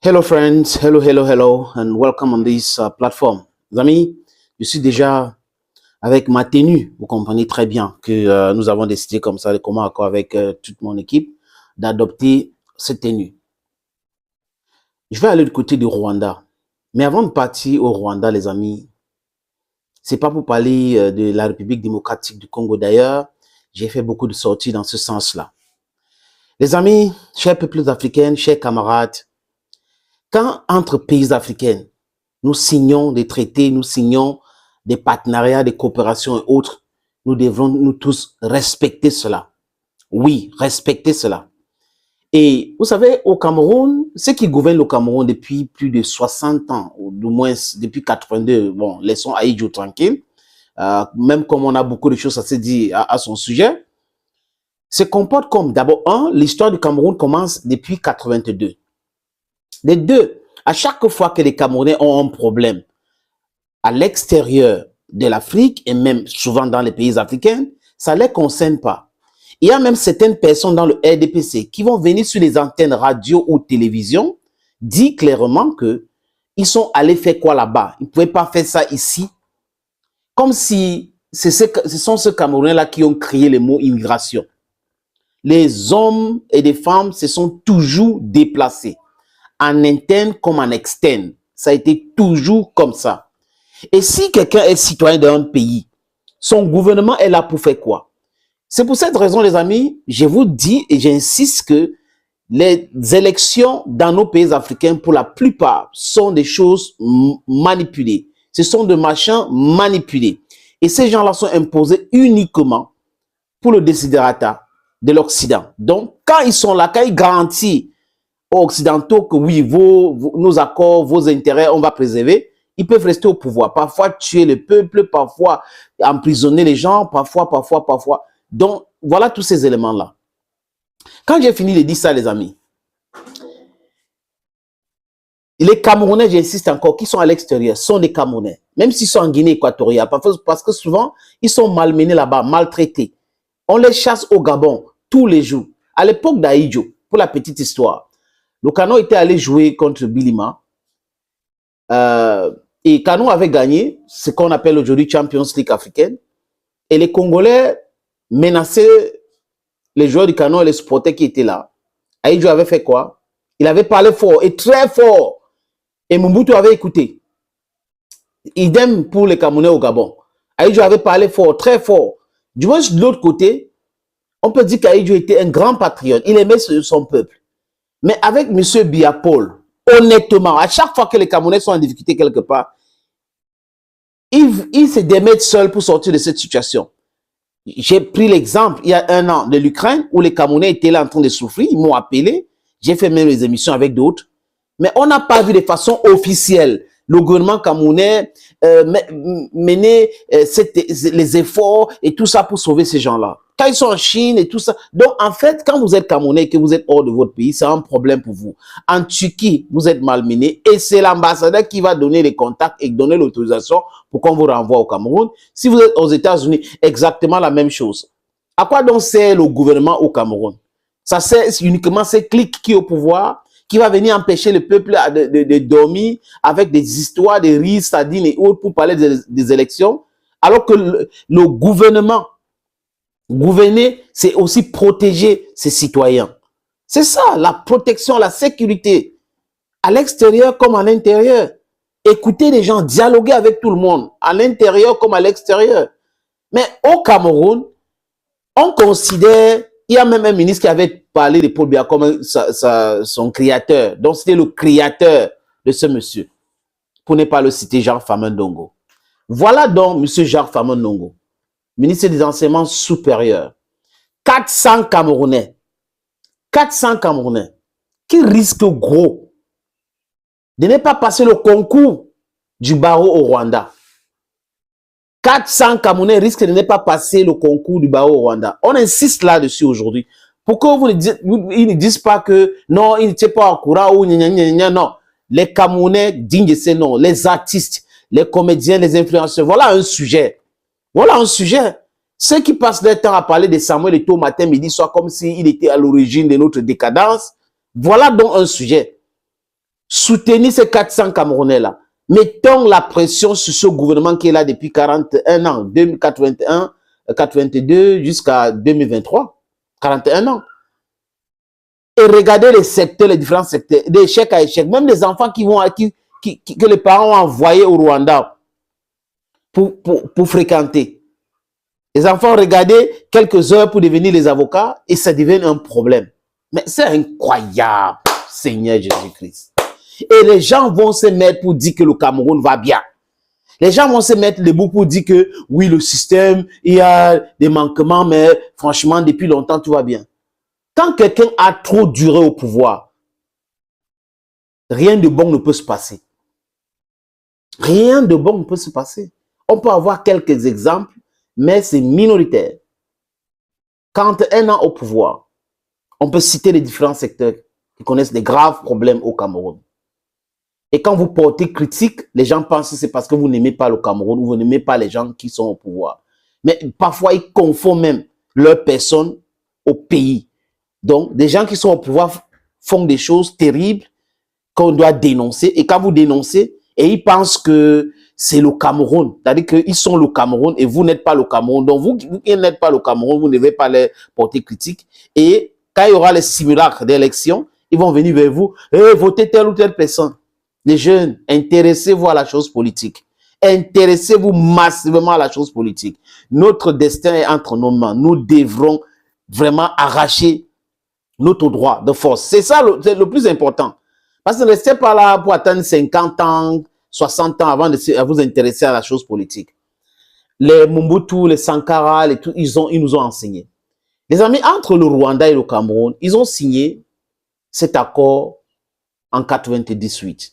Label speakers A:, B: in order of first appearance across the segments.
A: Hello friends, hello, and welcome on this platform. Les amis, je suis déjà avec ma tenue. Vous comprenez très bien que nous avons décidé comme ça, de commun accord avec toute mon équipe, d'adopter cette tenue. Je vais aller du côté du Rwanda. Mais avant de partir au Rwanda, les amis, c'est pas pour parler de la République démocratique du Congo. D'ailleurs, j'ai fait beaucoup de sorties dans ce sens-là. Les amis, chers peuples africains, chers camarades, quand entre pays africains, nous signons des traités, nous signons des partenariats, des coopérations et autres, nous devons nous tous respecter cela. Oui, respecter cela. Et vous savez, au Cameroun, ceux qui gouvernent le Cameroun depuis plus de 60 ans, ou du moins depuis 82, bon, laissons Ahidjo tranquille, même comme on a beaucoup de choses à se dire à son sujet, se comporte comme, d'abord, l'histoire du Cameroun commence depuis 82. Les deux, à chaque fois que les Camerounais ont un problème à l'extérieur de l'Afrique et même souvent dans les pays africains, ça ne les concerne pas. Il y a même certaines personnes dans le RDPC qui vont venir sur les antennes radio ou télévision, dire clairement que ils sont allés faire quoi là-bas. Ils ne pouvaient pas faire ça ici. Comme si ce sont ces Camerounais-là qui ont créé le mot immigration. Les hommes et les femmes se sont toujours déplacés. En interne comme en externe. Ça a été toujours comme ça. Et si quelqu'un est citoyen d'un pays, son gouvernement est là pour faire quoi? C'est pour cette raison, les amis, je vous dis et j'insiste que les élections dans nos pays africains, pour la plupart, sont des choses manipulées. Ce sont des machins manipulés. Et ces gens-là sont imposés uniquement pour le desiderata de l'Occident. Donc, quand ils sont là, quand ils garantissent occidentaux que oui, nos accords, vos intérêts, on va préserver, ils peuvent rester au pouvoir. Parfois tuer le peuple, parfois emprisonner les gens, parfois. Donc, voilà tous ces éléments-là. Quand j'ai fini de dire ça, les amis, les Camerounais, j'insiste encore, qui sont à l'extérieur, sont des Camerounais. Même s'ils sont en Guinée équatoriale, parce que souvent, ils sont malmenés là-bas, maltraités. On les chasse au Gabon tous les jours. À l'époque d'Ahidjo, pour la petite histoire, le Canon était allé jouer contre Bilima. Et Canon avait gagné ce qu'on appelle aujourd'hui Champions League africaine. Et les Congolais menaçaient les joueurs du Canon et les supporters qui étaient là. Ahidjo avait fait quoi? Il avait parlé fort et très fort. Et Mobutu avait écouté. Idem pour les Camerounais au Gabon. Ahidjo avait parlé fort, très fort. Du moins, de l'autre côté, on peut dire qu'Ahidjo était un grand patriote. Il aimait son peuple. Mais avec M. Biya-Paul, honnêtement, à chaque fois que les Camerounais sont en difficulté quelque part, ils se démettent seuls pour sortir de cette situation. J'ai pris l'exemple, il y a un an, de l'Ukraine, où les Camerounais étaient là en train de souffrir. Ils m'ont appelé. J'ai fait même les émissions avec d'autres. Mais on n'a pas vu de façon officielle le gouvernement camerounais mener les efforts et tout ça pour sauver ces gens-là. Quand ils sont en Chine et tout ça. Donc, en fait, quand vous êtes Camerounais et que vous êtes hors de votre pays, c'est un problème pour vous. En Turquie, vous êtes malmené et c'est l'ambassadeur qui va donner les contacts et donner l'autorisation pour qu'on vous renvoie au Cameroun. Si vous êtes aux États-Unis, exactement la même chose. À quoi donc sert le gouvernement au Cameroun? Ça sert uniquement ces clics qui sont au pouvoir, qui va venir empêcher le peuple de dormir avec des histoires, des riz, sardines et autres pour parler des élections, alors que le gouvernement, gouverner, c'est aussi protéger ses citoyens. C'est ça, la protection, la sécurité, à l'extérieur comme à l'intérieur. Écouter les gens, dialoguer avec tout le monde, à l'intérieur comme à l'extérieur. Mais au Cameroun, on considère, il y a même un ministre qui avait parlé de Paul Biya comme son créateur. Donc, c'était le créateur de ce monsieur. Pour ne pas le citer, Jacques Famin-Ndongo. Voilà donc monsieur Jacques Famin-Ndongo, ministre des Enseignements supérieurs. 400 Camerounais. 400 Camerounais qui risquent gros de ne pas passer le concours du barreau au Rwanda. 400 Camerounais risquent de ne pas passer le concours du barreau au Rwanda. On insiste là-dessus aujourd'hui. Pourquoi ils ne disent pas que non, ils n'étaient pas au courant ou non. Les Camerounais dignes de ces noms, les artistes, les comédiens, les influenceurs, voilà un sujet. Voilà un sujet. Ceux qui passent leur temps à parler de Samuel Eto'o matin, midi, soir, comme s'il était à l'origine de notre décadence, voilà donc un sujet. Soutenir ces 400 Camerounais-là. Mettons la pression sur ce gouvernement qui est là depuis 41 ans, 2081, 82 jusqu'à 2023, 41 ans. Et regardez les secteurs, les différents secteurs, d'échec à échec. Même les enfants que les parents ont envoyés au Rwanda pour fréquenter. Les enfants ont regardé quelques heures pour devenir les avocats et ça devient un problème. Mais c'est incroyable, Seigneur Jésus-Christ. Et les gens vont se mettre pour dire que le Cameroun va bien. Les gens vont se mettre debout pour dire que oui, le système, il y a des manquements, mais franchement, depuis longtemps, tout va bien. Quand quelqu'un a trop duré au pouvoir, rien de bon ne peut se passer. Rien de bon ne peut se passer. On peut avoir quelques exemples, mais c'est minoritaire. Quand un an au pouvoir, on peut citer les différents secteurs qui connaissent des graves problèmes au Cameroun. Et quand vous portez critique, les gens pensent que c'est parce que vous n'aimez pas le Cameroun ou vous n'aimez pas les gens qui sont au pouvoir. Mais parfois, ils confondent même leur personne au pays. Donc, des gens qui sont au pouvoir font des choses terribles qu'on doit dénoncer. Et quand vous dénoncez, et ils pensent que c'est le Cameroun. C'est-à-dire qu'ils sont le Cameroun et vous n'êtes pas le Cameroun. Donc, vous qui n'êtes pas le Cameroun, vous ne devez pas les porter critique. Et quand il y aura les simulacres d'élection, ils vont venir vers vous, votez telle ou telle personne. Les jeunes, intéressez-vous à la chose politique. Intéressez-vous massivement à la chose politique. Notre destin est entre nos mains. Nous devrons vraiment arracher notre droit de force. C'est ça le plus important. Parce que ne restez pas là pour atteindre 50 ans, 60 ans avant de vous intéresser à la chose politique. Les Mobutu, les Sankara, ils nous ont enseigné. Les amis, entre le Rwanda et le Cameroun, ils ont signé cet accord en 98.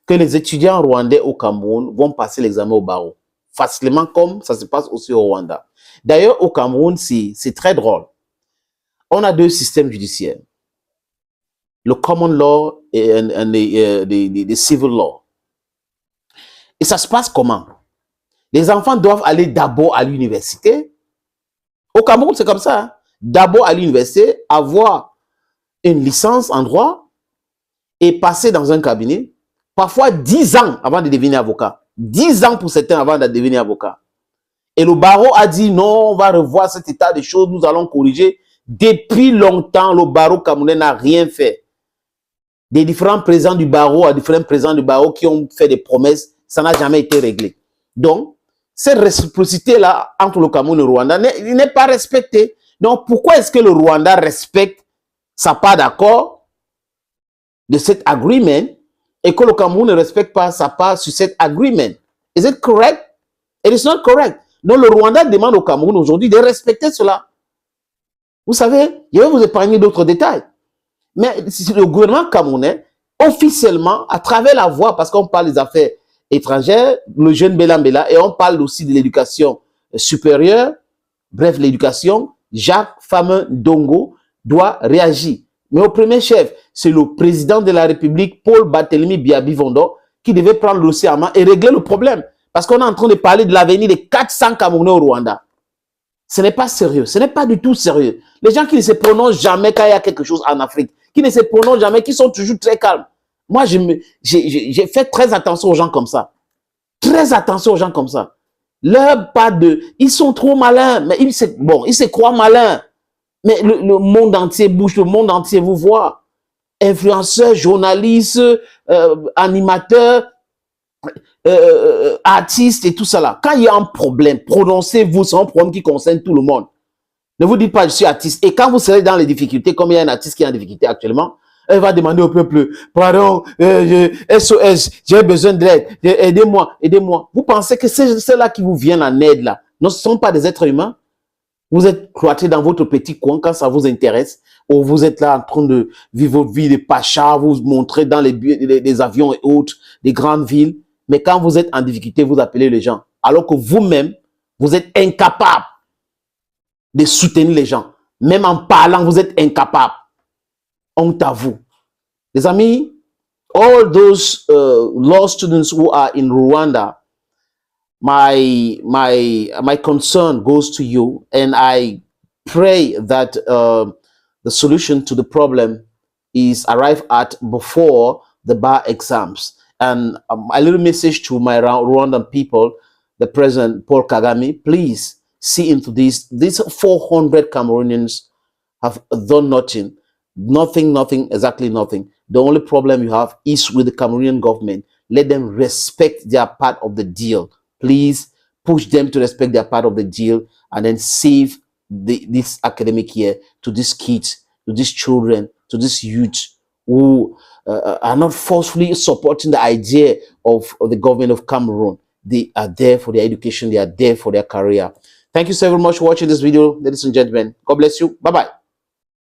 A: Que les étudiants rwandais au Cameroun vont passer l'examen au barreau. Facilement comme ça se passe aussi au Rwanda. D'ailleurs, au Cameroun, c'est très drôle. On a deux systèmes judiciaires. Le common law et the civil law. Et ça se passe comment? Les enfants doivent aller d'abord à l'université. Au Cameroun, c'est comme ça. Hein? D'abord à l'université, avoir une licence en droit et passer dans un cabinet. Parfois 10 ans avant de devenir avocat. 10 ans pour certains avant de devenir avocat. Et le barreau a dit non, on va revoir cet état de choses, nous allons corriger. Depuis longtemps, le barreau camerounais n'a rien fait. Des différents présidents du barreau à différents présidents du barreau qui ont fait des promesses, ça n'a jamais été réglé. Donc, cette réciprocité-là entre le Cameroun et le Rwanda n'est pas respectée. Donc, pourquoi est-ce que le Rwanda respecte sa part d'accord de cet agreement et que le Cameroun ne respecte pas sa part sur cet agreement? Is it correct? It is not correct. Donc, le Rwanda demande au Cameroun aujourd'hui de respecter cela. Vous savez, je vais vous épargner d'autres détails. Mais le gouvernement camerounais, officiellement, à travers la voie, parce qu'on parle des affaires étrangères, le jeune Belambela, et on parle aussi de l'éducation supérieure, bref, l'éducation, Jacques Famin Dongo doit réagir. Mais au premier chef, c'est le président de la République, Paul Barthélemy Biabi-Vondo, qui devait prendre le dossier en main et régler le problème. Parce qu'on est en train de parler de l'avenir des 400 Camerounais au Rwanda. Ce n'est pas sérieux, ce n'est pas du tout sérieux. Les gens qui ne se prononcent jamais quand il y a quelque chose en Afrique, qui ne se prononcent jamais, qui sont toujours très calmes. Moi, j'ai fait très attention aux gens comme ça. Très attention aux gens comme ça. Ils sont trop malins, mais ils se croient malins. Mais le monde entier bouge, le monde entier vous voit. Influenceurs, journalistes, animateurs, artistes et tout ça là. Quand il y a un problème, prononcez-vous, c'est un problème qui concerne tout le monde. Ne vous dites pas, je suis artiste. Et quand vous serez dans les difficultés, comme il y a un artiste qui est en difficulté actuellement, elle va demander au peuple, pardon, SOS, j'ai besoin de l'aide, aidez-moi, aidez-moi. Vous pensez que ceux-là qui vous viennent en aide là, ne sont pas des êtres humains? Vous êtes cloîtrés dans votre petit coin quand ça vous intéresse, ou vous êtes là en train de vivre votre vie de pacha, vous montrez dans les avions et autres, des grandes villes. Mais quand vous êtes en difficulté, vous appelez les gens. Alors que vous-même, vous êtes incapable de soutenir les gens. Même en parlant, vous êtes incapable. Honte à vous. Les amis, all those law students who are in Rwanda, my concern goes to you, and I pray that the solution to the problem is arrived at before the bar exams. And a little message to my Rwandan people, the President Paul Kagame, please see into this. These 400 Cameroonians have done nothing. Nothing, exactly nothing. The only problem you have is with the Cameroonian government. Let them respect their part of the deal. Please push them to respect their part of the deal and then save this academic year to these kids, to these children, to these youth who are not forcefully supporting the idea of the government of Cameroon. They are there for their education. They are there for their career. Thank you so very much for watching this video, ladies and gentlemen. God bless you. Bye-bye.